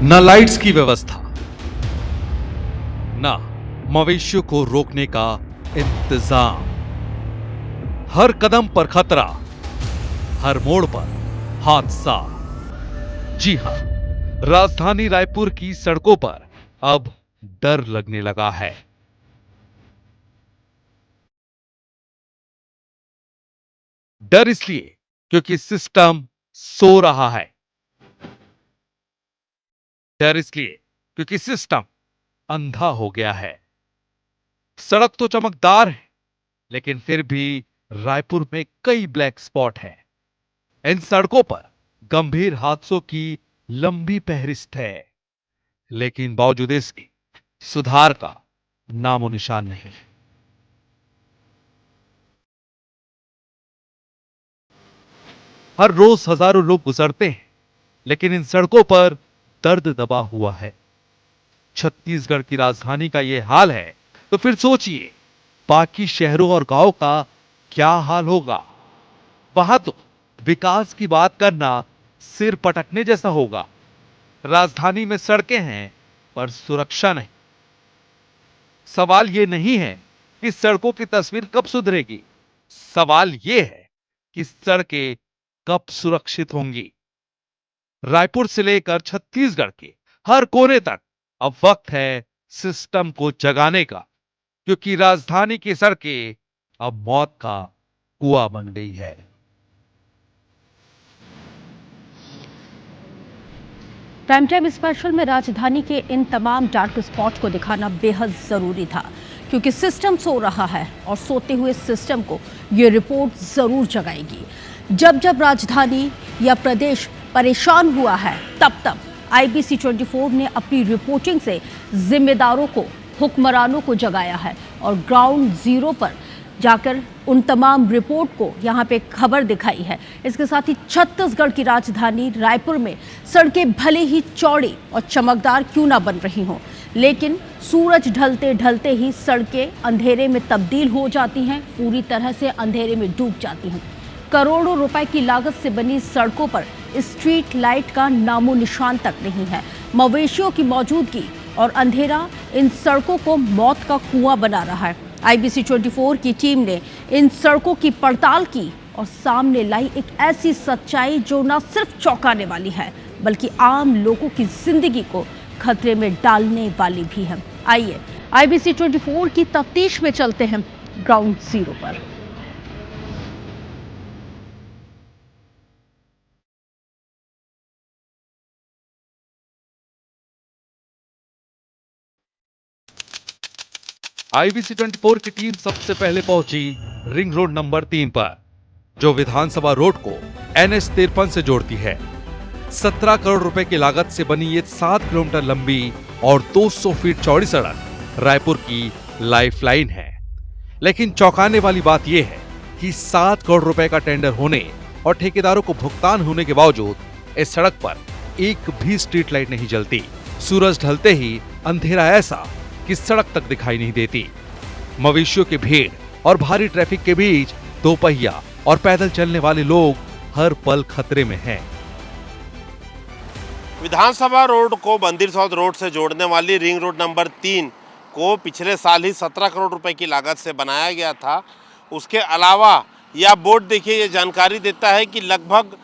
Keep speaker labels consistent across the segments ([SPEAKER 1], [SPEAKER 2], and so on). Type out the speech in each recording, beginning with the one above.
[SPEAKER 1] न लाइट्स की व्यवस्था, न मवेशियों को रोकने का इंतजाम। हर कदम पर खतरा, हर मोड़ पर हादसा। जी हां, राजधानी रायपुर की सड़कों पर अब डर लगने लगा है। डर इसलिए क्योंकि सिस्टम सो रहा है। डर इसलिए क्योंकि सिस्टम अंधा हो गया है। सड़क तो चमकदार है, लेकिन फिर भी रायपुर में कई ब्लैक स्पॉट हैं। इन सड़कों पर गंभीर हादसों की लंबी फहरिस्त है, लेकिन बावजूद इसके सुधार का नामो निशान नहीं। हर रोज हजारों लोग गुजरते हैं, लेकिन इन सड़कों पर दर्द दबा हुआ है। छत्तीसगढ़ की राजधानी का यह हाल है, तो फिर सोचिए बाकी शहरों और गांवों का क्या हाल होगा। वहां तो विकास की बात करना सिर पटकने जैसा होगा। राजधानी में सड़कें हैं, पर सुरक्षा नहीं। सवाल यह नहीं है कि सड़कों की तस्वीर कब सुधरेगी, सवाल यह है कि सड़कें कब सुरक्षित होंगी। रायपुर से लेकर छत्तीसगढ़ के हर कोने तक अब वक्त है सिस्टम को जगाने का, क्योंकि राजधानी की सड़कें अब मौत का कुआं बन गई है।
[SPEAKER 2] प्राइम टाइम स्पेशल में राजधानी के इन तमाम डार्क स्पॉट को दिखाना बेहद ज़रूरी था, क्योंकि सिस्टम सो रहा है और सोते हुए सिस्टम को ये रिपोर्ट ज़रूर जगाएगी। जब जब राजधानी या प्रदेश परेशान हुआ है, तब तब IBC 24 ने अपनी रिपोर्टिंग से जिम्मेदारों को, हुक्मरानों को जगाया है और ग्राउंड जीरो पर जाकर उन तमाम रिपोर्ट को यहाँ पे खबर दिखाई है। इसके साथ ही छत्तीसगढ़ की राजधानी रायपुर में सड़कें भले ही चौड़ी और चमकदार क्यों ना बन रही हों, लेकिन सूरज ढलते ढलते ही सड़कें अंधेरे में तब्दील हो जाती हैं, पूरी तरह से अंधेरे में डूब जाती हैं। करोड़ों रुपए की लागत से बनी सड़कों पर स्ट्रीट लाइट का नामो निशान तक नहीं है। मवेशियों की मौजूदगी और अंधेरा इन सड़कों को मौत का कुआं बना रहा है। IBC 24 की टीम ने इन सड़कों की पड़ताल की और सामने लाई एक ऐसी सच्चाई जो न सिर्फ चौंकाने वाली है, बल्कि आम लोगों की जिंदगी को खतरे में डालने वाली भी है। आइए IBC 24 की तफ्तीश में चलते हैं ग्राउंड जीरो पर।
[SPEAKER 1] IBC 24 की टीम सबसे पहले पहुंची रिंग रोड नंबर 3 पर, जो विधानसभा रोड को NH 53 से जोड़ती है। 17 करोड़ रुपए की लागत से बनी ये 7 किलोमीटर लंबी और 200 फीट चौड़ी सड़क रायपुर की लाइफलाइन है। लेकिन चौंकाने वाली बात यह है कि 7 करोड़ रुपए का टेंडर होने और ठेकेदारों को भुगतान होने के बावजूद इस सड़क पर एक भी स्ट्रीट लाइट नहीं जलती। सूरज ढलते ही अंधेरा ऐसा कि सड़क तक दिखाई नहीं देती। मवेशियों की भीड़ और भारी ट्रैफिक के बीच दोपहिया और पैदल चलने वाले लोग हर पल खतरे में हैं।
[SPEAKER 3] विधानसभा रोड को मंदिर साउथ रोड से जोड़ने वाली रिंग रोड नंबर 3 को पिछले साल ही 17 करोड़ रुपए की लागत से बनाया गया था। उसके अलावा यह बोर्ड देखिए, ये जानकारी देता है कि लगभग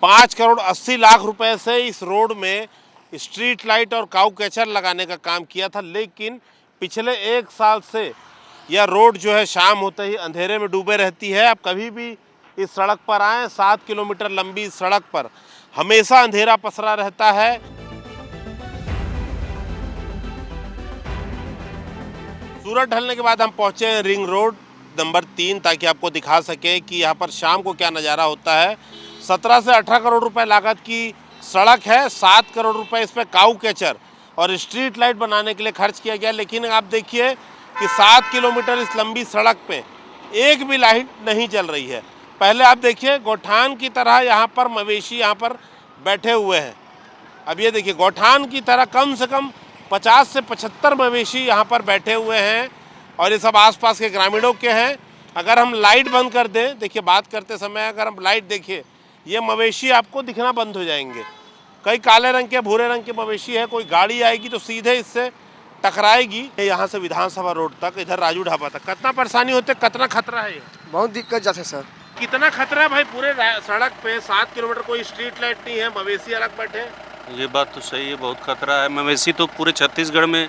[SPEAKER 3] 5 करोड़ 80 लाख रुपए से इस रोड में स्ट्रीट लाइट और काऊ कैचर लगाने का काम किया था। लेकिन पिछले 1 साल से यह रोड जो है शाम होते ही अंधेरे में डूबे रहती है। आप कभी भी इस सड़क पर आएँ, 7 किलोमीटर लंबी सड़क पर हमेशा अंधेरा पसरा रहता है। सूरज ढलने के बाद हम पहुंचे हैं रिंग रोड नंबर 3, ताकि आपको दिखा सके कि यहाँ पर शाम को क्या नज़ारा होता है। 17 से 18 करोड़ रुपए लागत की सड़क है। 7 करोड़ रुपए इस पर काऊ कैचर और स्ट्रीट लाइट बनाने के लिए खर्च किया गया। लेकिन आप देखिए कि 7 किलोमीटर इस लंबी सड़क पे एक भी लाइट नहीं जल रही है। पहले आप देखिए, गौठान की तरह यहाँ पर मवेशी यहाँ पर बैठे हुए हैं। अब ये देखिए, गौठान की तरह कम से कम 50 से 75 मवेशी यहाँ पर बैठे हुए हैं और ये सब आसपास के ग्रामीणों के हैं। अगर हम लाइट बंद कर दें, देखिए बात करते समय अगर हम लाइट देखिए, ये मवेशी आपको दिखना बंद हो जाएंगे। कई काले रंग के भूरे रंग के मवेशी है, कोई गाड़ी आएगी तो सीधे इससे टकराएगी। यहाँ से विधानसभा रोड तक, इधर राजू ढाबा तक कितना परेशानी होती है, कितना खतरा है ये?
[SPEAKER 4] बहुत दिक्कत जाते सर।
[SPEAKER 3] कितना खतरा है भाई, पूरे सड़क पे 7 किलोमीटर कोई स्ट्रीट लाइट नहीं है, मवेशी अलग बैठे।
[SPEAKER 5] ये बात तो सही है, बहुत खतरा है। मवेशी तो पूरे छत्तीसगढ़ में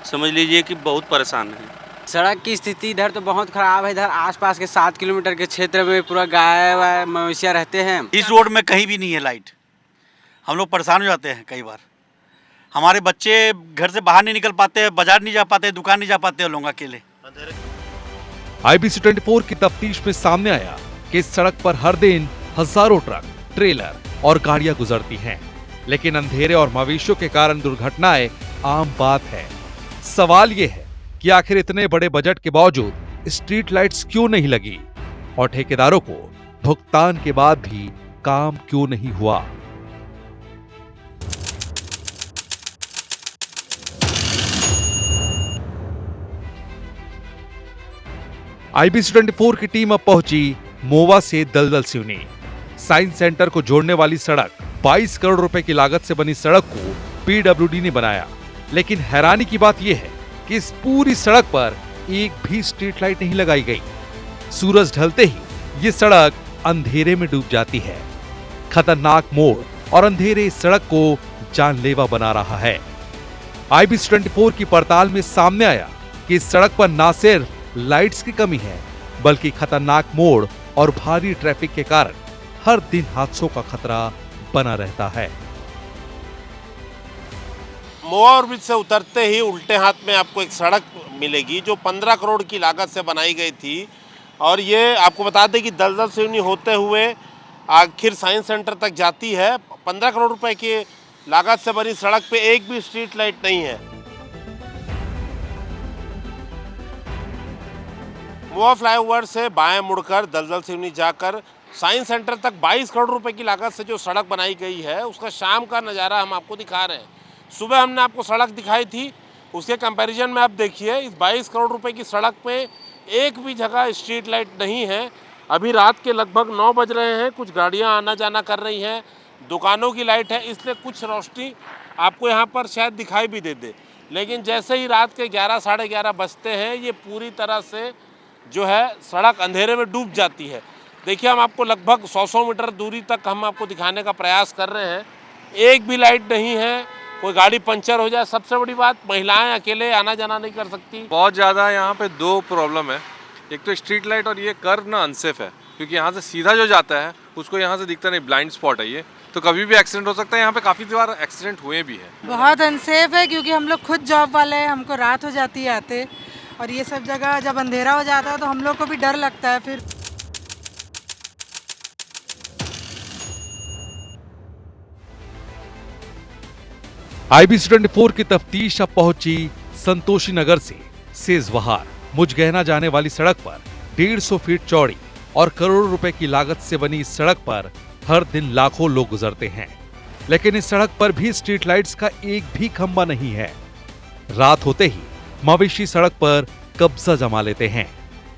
[SPEAKER 5] समझ लीजिए कि बहुत परेशान है।
[SPEAKER 6] सड़क की स्थिति इधर तो बहुत खराब है। इधर आसपास के 7 किलोमीटर के क्षेत्र में पूरा गाय वाय मवेशियाँ रहते हैं।
[SPEAKER 7] इस रोड में कहीं भी नहीं है लाइट, हम लोग परेशान हो जाते हैं। कई बार हमारे बच्चे घर से बाहर नहीं निकल पाते, बाजार नहीं जा पाते, दुकान नहीं जा पाते हैं लोग अकेले।
[SPEAKER 1] IBC 24 की तफ्तीश में सामने आया कि इस सड़क पर हर दिन हजारों ट्रक, ट्रेलर और गाड़ियां गुजरती हैं, लेकिन अंधेरे और मवेशियों के कारण दुर्घटनाएं आम बात है। सवाल ये है कि आखिर इतने बड़े बजट के बावजूद स्ट्रीट लाइट्स क्यों नहीं लगी और ठेकेदारों को भुगतान के बाद भी काम क्यों नहीं हुआ। IBC 24 की टीम अब पहुंची मोवा से दलदल सिवनी। साइंस सेंटर को जोड़ने वाली सड़क 22 करोड़ रुपए की लागत से बनी सड़क को PWD ने बनाया, लेकिन हैरानी की बात यह है कि इस पूरी सड़क पर एक भी स्ट्रीट लाइट नहीं लगाई गई। सूरज ढलते ही ये सड़क अंधेरे में डूब जाती है। खतरनाक मोड़ और अंधेरे इस सड़क को जानलेवा बना रहा है। IBC 24 की पड़ताल में सामने आया कि इस सड़क पर न सिर्फ लाइट्स की कमी है, बल्कि खतरनाक मोड़ और भारी ट्रैफिक के कारण हर दिन हादसों का खतरा बना रहता है।
[SPEAKER 3] मोवा ब्रिज से उतरते ही उल्टे हाथ में आपको एक सड़क मिलेगी जो 15 करोड़ की लागत से बनाई गई थी, और ये आपको बता दें कि दलदल सिवनी होते हुए आखिर साइंस सेंटर तक जाती है। 15 करोड़ रुपए की लागत से बनी सड़क पे एक भी स्ट्रीट लाइट नहीं है। मोवा फ्लाईओवर से बाएं मुड़कर दलदल सिवनी जाकर साइंस सेंटर तक 22 करोड़ रुपए की लागत से जो सड़क बनाई गई है, उसका शाम का नज़ारा हम आपको दिखा रहे हैं। सुबह हमने आपको सड़क दिखाई थी, उसके कंपैरिजन में आप देखिए इस 22 करोड़ रुपए की सड़क पे एक भी जगह स्ट्रीट लाइट नहीं है। अभी रात के लगभग 9 बज रहे हैं, कुछ गाड़ियां आना जाना कर रही हैं, दुकानों की लाइट है, इसलिए कुछ रोशनी आपको यहाँ पर शायद दिखाई भी दे, लेकिन जैसे ही रात के 11 साढ़े 11 बजते हैं, ये पूरी तरह से जो है सड़क अंधेरे में डूब जाती है। देखिए, हम आपको लगभग 100 मीटर दूरी तक हम आपको दिखाने का प्रयास कर रहे हैं, एक भी लाइट नहीं है। कोई गाड़ी पंचर हो जाए, सबसे बड़ी बात महिलाएं अकेले आना जाना नहीं कर सकती।
[SPEAKER 8] बहुत ज़्यादा यहाँ पे 2 प्रॉब्लम है, एक तो स्ट्रीट लाइट और ये कर्व ना अनसेफ है, क्योंकि यहाँ से सीधा जो जाता है उसको यहाँ से दिखता नहीं, ब्लाइंड स्पॉट है ये, तो कभी भी एक्सीडेंट हो सकता है। यहाँ पे काफ़ी बार एक्सीडेंट हुए भी हैं।
[SPEAKER 9] बहुत अनसेफ है, क्योंकि हम लोग खुद जॉब वाले हैं, हमको रात हो जाती है आते, और ये सब जगह जब अंधेरा हो जाता है तो हम लोग को भी डर लगता है। फिर
[SPEAKER 1] IBC 24 की तफ्तीश अब पहुंची संतोषी नगर से सेजबहार मुजगहना जाने वाली सड़क पर 150 फीट चौड़ी और करोड़ों रुपए की लागत से बनी इस सड़क पर हर दिन लाखों लोग गुजरते हैं, लेकिन इस सड़क पर भी स्ट्रीट लाइट्स का एक भी खंभा नहीं है। रात होते ही मवेशी सड़क पर कब्जा जमा लेते हैं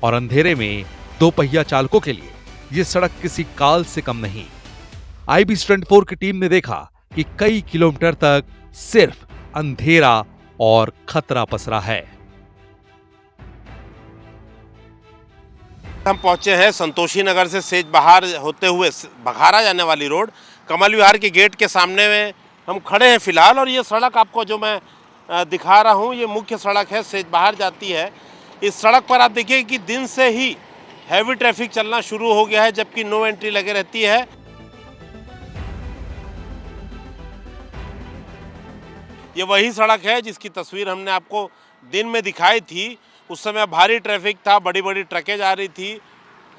[SPEAKER 1] और अंधेरे में 2 पहिया चालकों के लिए ये सड़क किसी काल से कम नहीं। IBC 24 की टीम ने देखा कि कई किलोमीटर तक सिर्फ अंधेरा और खतरा पसरा है।
[SPEAKER 3] हम पहुंचे हैं संतोषी नगर से सेजबहार होते हुए बघारा जाने वाली रोड, कमल विहार के गेट के सामने में हम खड़े हैं फिलहाल, और ये सड़क आपको जो मैं दिखा रहा हूँ, ये मुख्य सड़क है, सेजबहार जाती है। इस सड़क पर आप देखिए कि दिन से ही हैवी ट्रैफिक चलना शुरू हो गया है, जबकि नो एंट्री लगे रहती है। ये वही सड़क है जिसकी तस्वीर हमने आपको दिन में दिखाई थी। उस समय भारी ट्रैफिक था, बड़ी बड़ी ट्रकें जा रही थी,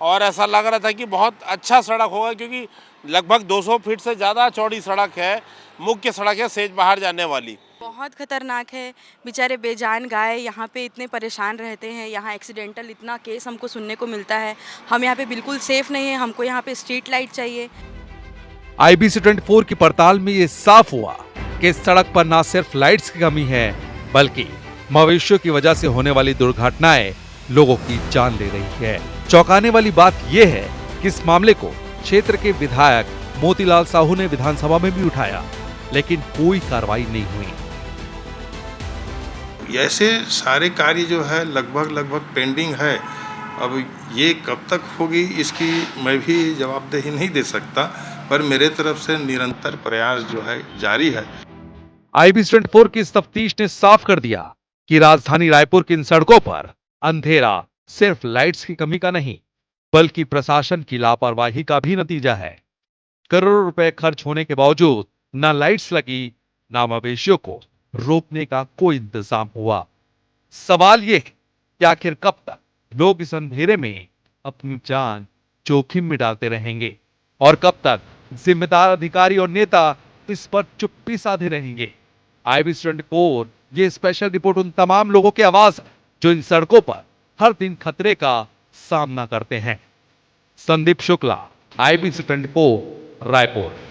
[SPEAKER 3] और ऐसा लग रहा था कि बहुत अच्छा सड़क होगा, क्योंकि लगभग 200 फीट से ज़्यादा चौड़ी सड़क है, मुख्य सड़क है सेजबहार जाने वाली।
[SPEAKER 9] बहुत खतरनाक है, बेचारे बेजान गाय यहाँ पे इतने परेशान रहते हैं, यहाँ एक्सीडेंटल इतना केस हमको सुनने को मिलता है। हम यहाँ पे बिल्कुल सेफ नहीं है, हमको यहाँ पे स्ट्रीट लाइट चाहिए।
[SPEAKER 1] IBC 24 की पड़ताल में ये साफ हुआ कि इस सड़क पर न सिर्फ लाइट्स की कमी है, बल्कि मवेशियों की वजह से होने वाली दुर्घटनाएं लोगों की जान ले रही है। चौंकाने वाली बात यह है कि इस मामले को क्षेत्र के विधायक मोतीलाल साहू ने विधानसभा में भी उठाया, लेकिन कोई कार्रवाई नहीं हुई।
[SPEAKER 4] ऐसे सारे कार्य जो है लगभग पेंडिंग है। अब ये कब तक होगी इसकी मैं भी जवाबदेही नहीं दे सकता, पर मेरे तरफ से निरंतर प्रयास जो है जारी है।
[SPEAKER 1] IB24 की इस तफ्तीश ने साफ कर दिया कि राजधानी रायपुर की इन सड़कों पर अंधेरा सिर्फ लाइट्स की कमी का नहीं, बल्कि प्रशासन की लापरवाही का भी नतीजा है। करोड़ों रुपए खर्च होने के बावजूद न लाइट्स लगी, न मवेशियों को रोकने का कोई इंतजाम हुआ। सवाल ये कि आखिर कब तक लोग इस अंधेरे में अपनी जान जोखिम में डालते रहेंगे और कब तक जिम्मेदार अधिकारी और नेता इस पर चुप्पी साधे रहेंगे। IB24 ये स्पेशल रिपोर्ट उन तमाम लोगों की आवाज है जो इन सड़कों पर हर दिन खतरे का सामना करते हैं। संदीप शुक्ला, IB24 रायपुर।